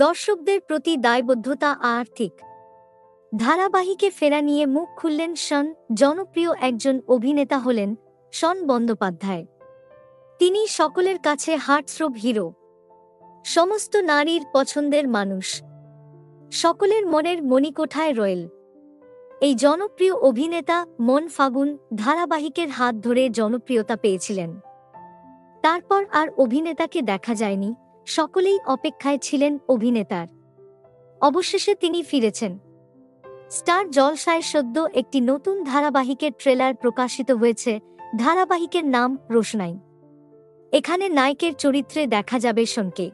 দর্শকদের প্রতি দায়বদ্ধতা আর্থিক ধারাবাহিকে ফেরা নিয়ে মুখ খুললেন শন। জনপ্রিয় একজন অভিনেতা হলেন শন বন্দ্যোপাধ্যায়। তিনি সকলের কাছে হার্টথ্রোব হিরো, সমস্ত নারীর পছন্দের মানুষ, সকলের মনের মণিকোঠায় রয়েল এই জনপ্রিয় অভিনেতা মন ফাগুন ধারাবাহিকের হাত ধরে জনপ্রিয়তা পেয়েছিলেন। তারপর আর অভিনেতাকে দেখা যায়নি, সকলেই অপেক্ষায় ছিলেন অভিনেতার। অবশেষে তিনি ফিরেছেন। স্টার জলসায় সদ্য একটি নতুন ধারাবাহিকের ট্রেলার প্রকাশিত হয়েছে। ধারাবাহিকের নাম রোশনাই। এখানে নায়কের চরিত্রে দেখা যাবে শনকে,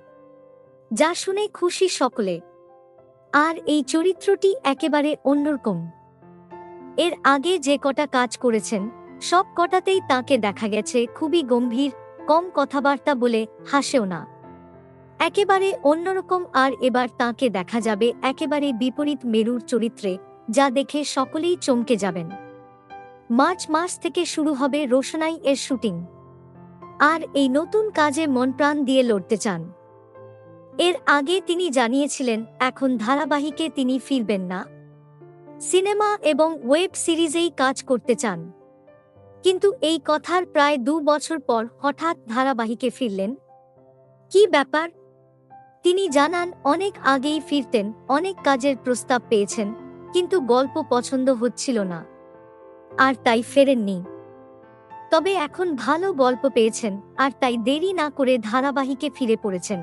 যা শুনে খুশি সকলে। আর এই চরিত্রটি একেবারে অন্যরকম। এর আগে যে কটা কাজ করেছেন সব কটাতেই তাকে দেখা গেছে খুবই গম্ভীর, কম কথাবার্তা বলে, হাসেও না, একেবারে অন্যরকম। আর এবার তাকে দেখা যাবে একেবারে বিপরীত মেরুর চরিত্রে, যা দেখে সকলেই চমকে যাবেন। মার্চ মাস থেকে শুরু হবে রোশনাই এর শুটিং। আর এই নতুন কাজে মন প্রাণ দিয়ে লড়তে চান। এর আগে তিনি জানিয়েছিলেন এখন ধারাবাহিকে তিনি ফিরবেন না, সিনেমা এবং ওয়েব সিরিজেই কাজ করতে চান। কিন্তু এই কথার প্রায় 2 বছর পর হঠাৎ ধারাবাহিকে ফিরলেন। কি ব্যাপার? তিনি জানান অনেক আগেই ফিরতেন, অনেক কাজের প্রস্তাব পেয়েছেন, কিন্তু গল্প পছন্দ হচ্ছিল না, আর তাই ফেরেননি। তবে এখন ভালো গল্প পেয়েছেন, আর তাই দেরি না করে ধারাবাহিকে ফিরে পড়েছেন।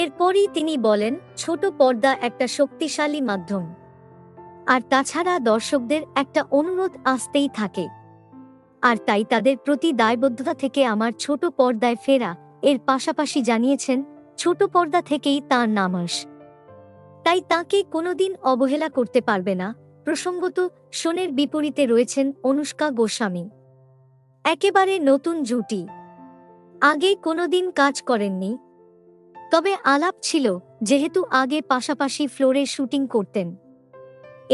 এরপরই তিনি বলেন, ছোট পর্দা একটা শক্তিশালী মাধ্যম, আর তাছাড়া দর্শকদের একটা অনুরোধ আসতেই থাকে, আর তাই তাদের প্রতি দায়বদ্ধতা থেকে আমার ছোট পর্দায় ফেরা। এর পাশাপাশি জানিয়েছেন ছোট পর্দা থেকেই তাঁর নামাস, তাই তাঁকে কোনোদিন অবহেলা করতে পারবে না। প্রসঙ্গত, শনের বিপরীতে রয়েছেন অনুষ্কা গোস্বামী, একেবারে নতুন জুটি, আগে কোনোদিন কাজ করেননি। তবে আলাপ ছিল, যেহেতু আগে পাশাপাশি ফ্লোরে শুটিং করতেন,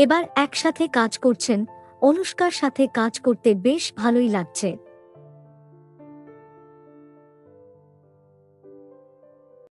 এবার একসাথে কাজ করছেন। অনুষ্কার সাথে কাজ করতে বেশ ভালোই লাগছে।